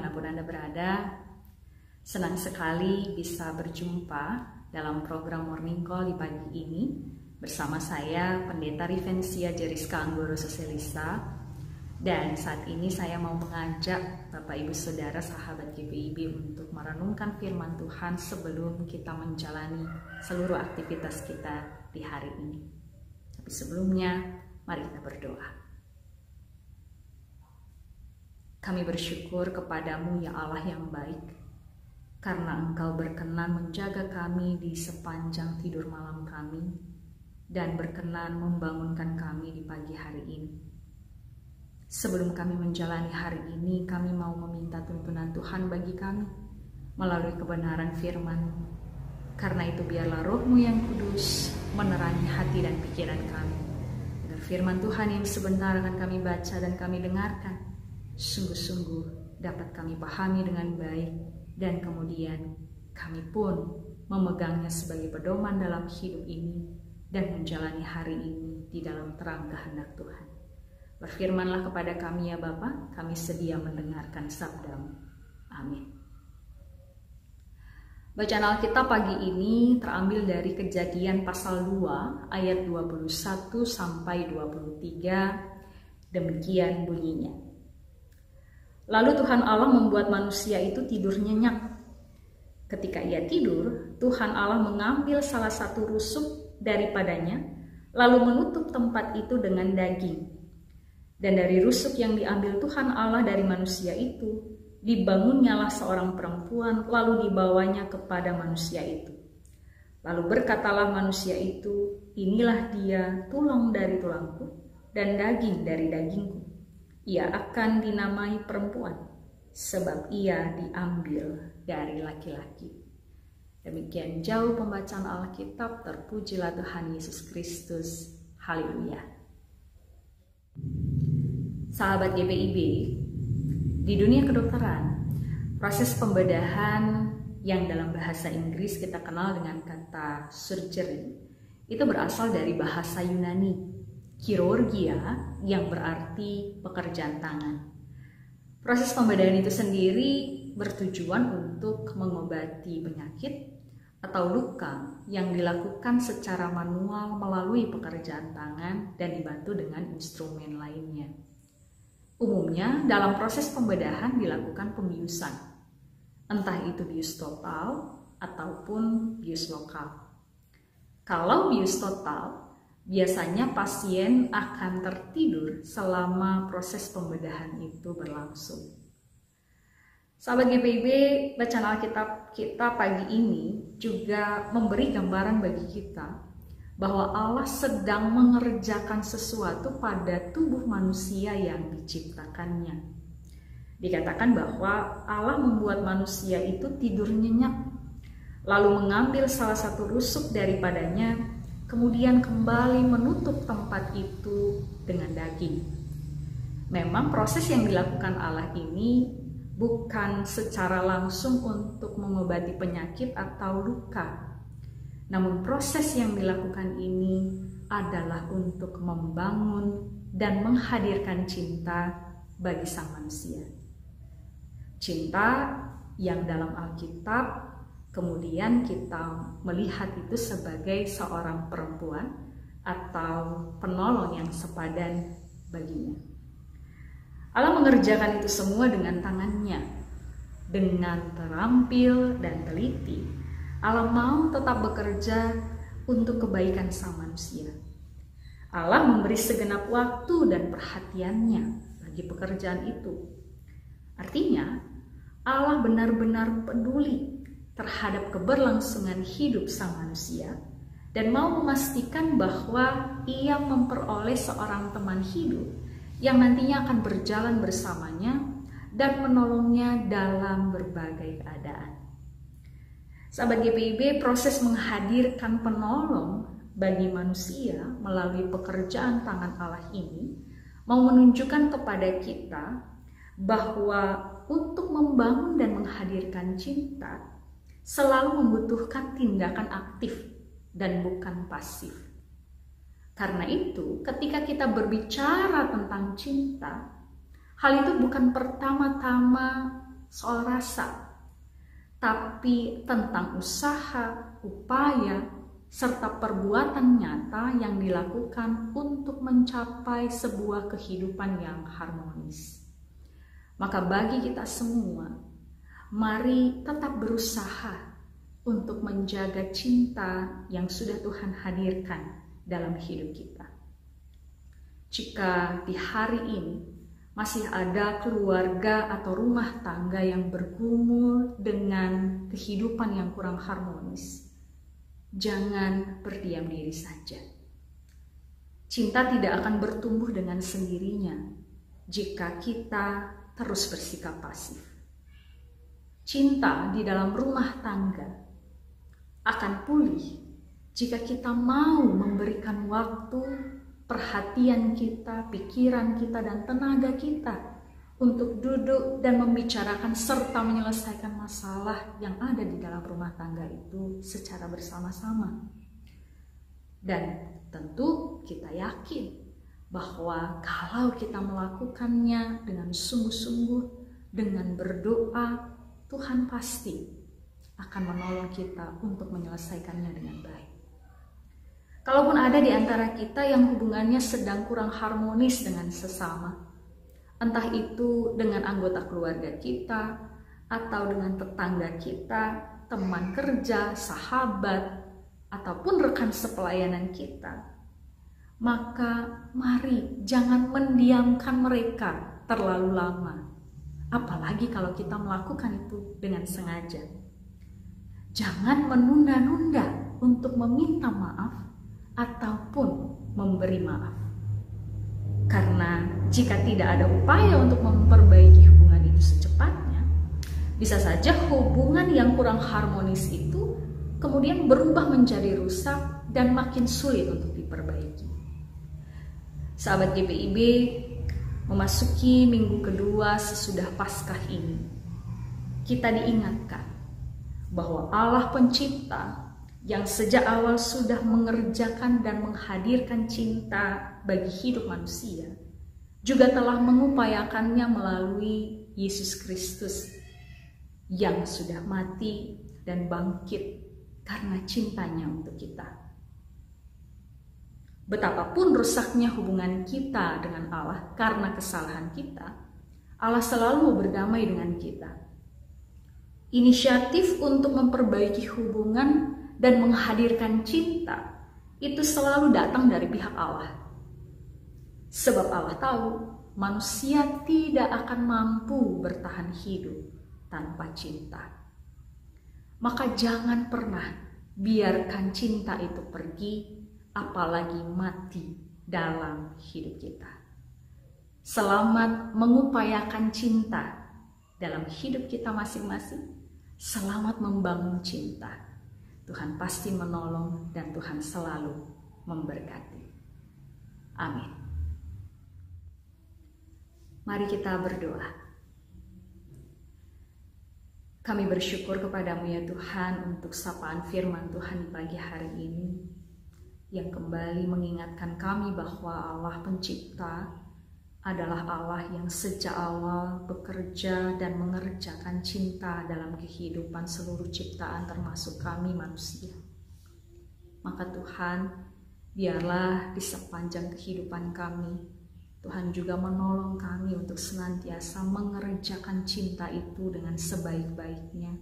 dimanapun Anda berada. Senang sekali bisa berjumpa dalam program Morning Call di pagi ini bersama saya, Pendeta Rivensia Jeriska Anggoro Sosialisa. Dan saat ini saya mau mengajak Bapak Ibu Saudara sahabat GPIB untuk merenungkan firman Tuhan sebelum kita menjalani seluruh aktivitas kita di hari ini. Tapi sebelumnya, mari kita berdoa. Kami bersyukur kepadamu ya Allah yang baik, karena Engkau berkenan menjaga kami di sepanjang tidur malam kami, dan berkenan membangunkan kami di pagi hari ini. Sebelum kami menjalani hari ini, kami mau meminta tuntunan Tuhan bagi kami melalui kebenaran firman-Mu. Karena itu biarlah Roh-Mu yang kudus menerangi hati dan pikiran kami. Agar firman Tuhan yang sebentar akan kami baca dan kami dengarkan, sungguh-sungguh dapat kami pahami dengan baik, dan kemudian kami pun memegangnya sebagai pedoman dalam hidup ini dan menjalani hari ini di dalam terang kehendak Tuhan. Berfirmanlah kepada kami ya Bapa, kami sedia mendengarkan sabda-Mu. Amin. Bacaan Alkitab pagi ini terambil dari Kejadian pasal 2 ayat 21 sampai 23. Demikian bunyinya. Lalu Tuhan Allah membuat manusia itu tidur nyenyak. Ketika ia tidur, Tuhan Allah mengambil salah satu rusuk daripadanya, lalu menutup tempat itu dengan daging. Dan dari rusuk yang diambil Tuhan Allah dari manusia itu, dibangunnyalah seorang perempuan, lalu dibawanya kepada manusia itu. Lalu berkatalah manusia itu, inilah dia tulang dari tulangku dan daging dari dagingku. Ia akan dinamai perempuan, sebab ia diambil dari laki-laki. Demikian jauh pembacaan Alkitab, terpujilah Tuhan Yesus Kristus. Haleluya. Sahabat GPIB, di dunia kedokteran, proses pembedahan yang dalam bahasa Inggris kita kenal dengan kata surgery itu berasal dari bahasa Yunani, chirurgia, yang berarti pekerjaan tangan. Proses pembedahan itu sendiri bertujuan untuk mengobati penyakit atau luka yang dilakukan secara manual melalui pekerjaan tangan dan dibantu dengan instrumen lainnya. Umumnya dalam proses pembedahan dilakukan pembiusan, entah itu bius total ataupun bius lokal. Kalau bius total, biasanya pasien akan tertidur selama proses pembedahan itu berlangsung. Sahabat GPIB, bacaan Alkitab kita pagi ini juga memberi gambaran bagi kita bahwa Allah sedang mengerjakan sesuatu pada tubuh manusia yang diciptakannya. Dikatakan bahwa Allah membuat manusia itu tidur nyenyak, lalu mengambil salah satu rusuk daripadanya, kemudian kembali menutup tempat itu dengan daging. Memang proses yang dilakukan Allah ini bukan secara langsung untuk mengobati penyakit atau luka. Namun proses yang dilakukan ini adalah untuk membangun dan menghadirkan cinta bagi sang manusia. Cinta yang dalam Alkitab kemudian kita melihat itu sebagai seorang perempuan atau penolong yang sepadan baginya. Allah mengerjakan itu semua dengan tangannya, dengan terampil dan teliti. Allah mau tetap bekerja untuk kebaikan sang manusia. Allah memberi segenap waktu dan perhatiannya bagi pekerjaan itu. Artinya, Allah benar-benar peduli terhadap keberlangsungan hidup sang manusia dan mau memastikan bahwa ia memperoleh seorang teman hidup yang nantinya akan berjalan bersamanya dan menolongnya dalam berbagai keadaan. Sahabat GPIB, proses menghadirkan penolong bagi manusia melalui pekerjaan tangan Allah ini mau menunjukkan kepada kita bahwa untuk membangun dan menghadirkan cinta selalu membutuhkan tindakan aktif dan bukan pasif. Karena itu, ketika kita berbicara tentang cinta, hal itu bukan pertama-tama soal rasa, tapi tentang usaha, upaya, serta perbuatan nyata yang dilakukan untuk mencapai sebuah kehidupan yang harmonis. Maka bagi kita semua, mari tetap berusaha untuk menjaga cinta yang sudah Tuhan hadirkan dalam hidup kita. Jika di hari ini masih ada keluarga atau rumah tangga yang bergumul dengan kehidupan yang kurang harmonis, jangan berdiam diri saja. Cinta tidak akan bertumbuh dengan sendirinya jika kita terus bersikap pasif. Cinta di dalam rumah tangga akan pulih jika kita mau memberikan waktu, perhatian kita, pikiran kita, dan tenaga kita untuk duduk dan membicarakan serta menyelesaikan masalah yang ada di dalam rumah tangga itu secara bersama-sama. Dan tentu kita yakin bahwa kalau kita melakukannya dengan sungguh-sungguh, dengan berdoa, Tuhan pasti akan menolong kita untuk menyelesaikannya dengan baik. Kalaupun ada di antara kita yang hubungannya sedang kurang harmonis dengan sesama, entah itu dengan anggota keluarga kita, atau dengan tetangga kita, teman kerja, sahabat, ataupun rekan sepelayanan kita, maka mari jangan mendiamkan mereka terlalu lama. Apalagi kalau kita melakukan itu dengan sengaja. Jangan menunda-nunda untuk meminta maaf ataupun memberi maaf. Karena jika tidak ada upaya untuk memperbaiki hubungan itu secepatnya, bisa saja hubungan yang kurang harmonis itu kemudian berubah menjadi rusak dan makin sulit untuk diperbaiki. Sahabat GPIB, memasuki minggu kedua sesudah Paskah ini, kita diingatkan bahwa Allah Pencipta yang sejak awal sudah mengerjakan dan menghadirkan cinta bagi hidup manusia, juga telah mengupayakannya melalui Yesus Kristus yang sudah mati dan bangkit karena cintanya untuk kita. Betapapun rusaknya hubungan kita dengan Allah karena kesalahan kita, Allah selalu mau berdamai dengan kita. Inisiatif untuk memperbaiki hubungan dan menghadirkan cinta itu selalu datang dari pihak Allah. Sebab Allah tahu manusia tidak akan mampu bertahan hidup tanpa cinta. Maka jangan pernah biarkan cinta itu pergi, apalagi mati dalam hidup kita. Selamat mengupayakan cinta dalam hidup kita masing-masing. Selamat membangun cinta. Tuhan pasti menolong dan Tuhan selalu memberkati. Amin. Mari kita berdoa. Kami bersyukur kepadamu ya Tuhan untuk sapaan firman Tuhan di pagi hari ini, yang kembali mengingatkan kami bahwa Allah Pencipta adalah Allah yang sejak awal bekerja dan mengerjakan cinta dalam kehidupan seluruh ciptaan termasuk kami manusia. Maka Tuhan, biarlah di sepanjang kehidupan kami, Tuhan juga menolong kami untuk senantiasa mengerjakan cinta itu dengan sebaik-baiknya,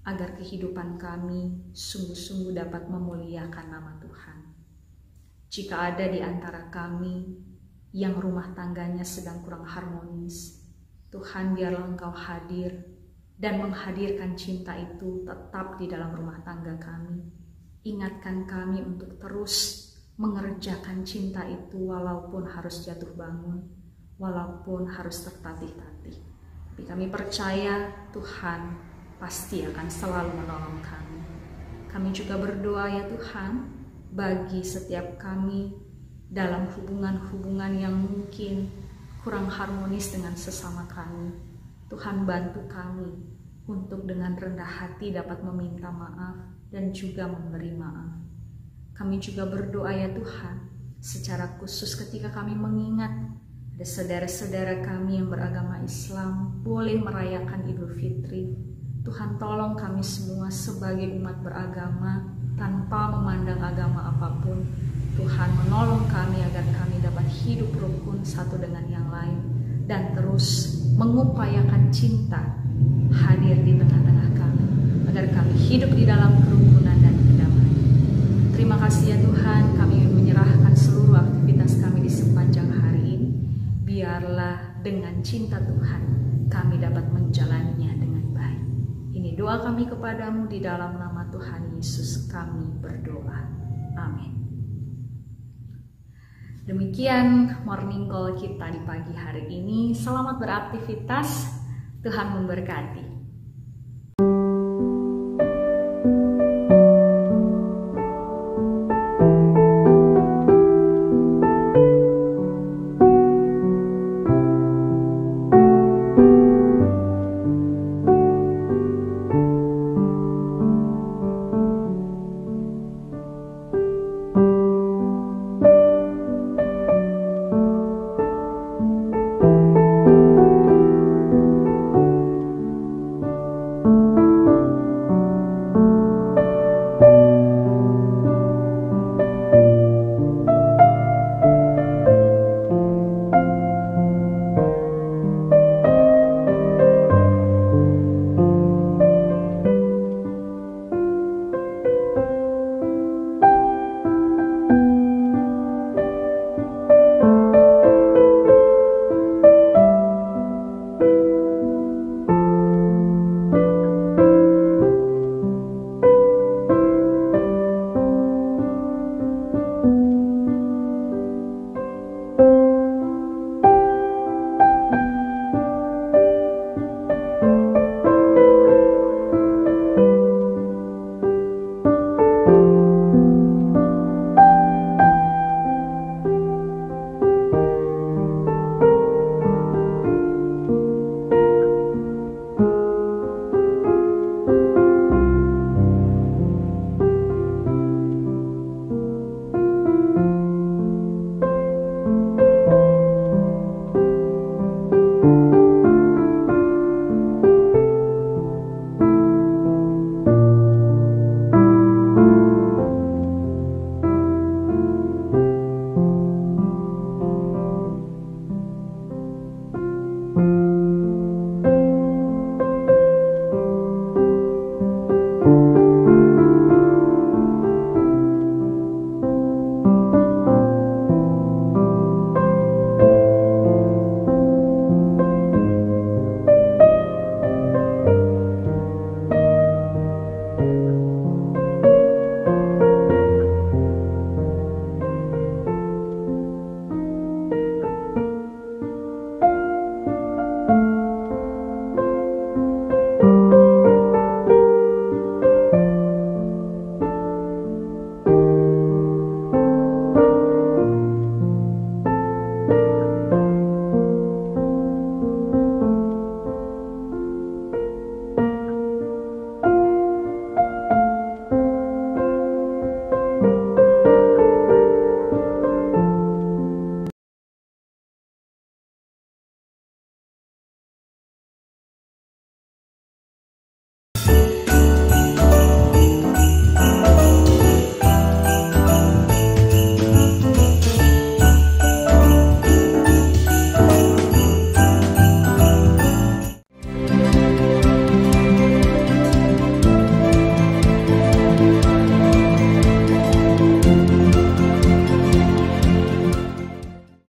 agar kehidupan kami sungguh-sungguh dapat memuliakan nama Tuhan. Jika ada di antara kami yang rumah tangganya sedang kurang harmonis, Tuhan biarlah Engkau hadir dan menghadirkan cinta itu tetap di dalam rumah tangga kami. Ingatkan kami untuk terus mengerjakan cinta itu walaupun harus jatuh bangun, walaupun harus tertatih-tatih. Tapi kami percaya Tuhan pasti akan selalu menolong kami. Kami juga berdoa ya Tuhan, bagi setiap kami dalam hubungan-hubungan yang mungkin kurang harmonis dengan sesama kami. Tuhan bantu kami untuk dengan rendah hati dapat meminta maaf dan juga memberi maaf. Kami juga berdoa ya Tuhan, secara khusus ketika kami mengingat ada Ada saudara-saudara kami yang beragama Islam boleh merayakan Idul Fitri. Tuhan tolong kami semua sebagai umat beragama tanpa memandang agama apapun. Tuhan menolong kami agar kami dapat hidup rukun satu dengan yang lain dan terus mengupayakan cinta hadir di tengah-tengah kami agar kami hidup di dalam kerukunan dan kedamaian. Terima kasih ya Tuhan, kami menyerahkan seluruh aktivitas kami di sepanjang hari ini. Biarlah dengan cinta Tuhan kami dapat menjalaninya dengan baik. Ini doa kami kepadamu di dalam nama Tuhan Yesus kami berdoa. Amin. Demikian morning call kita di pagi hari ini. Selamat beraktivitas. Tuhan memberkati.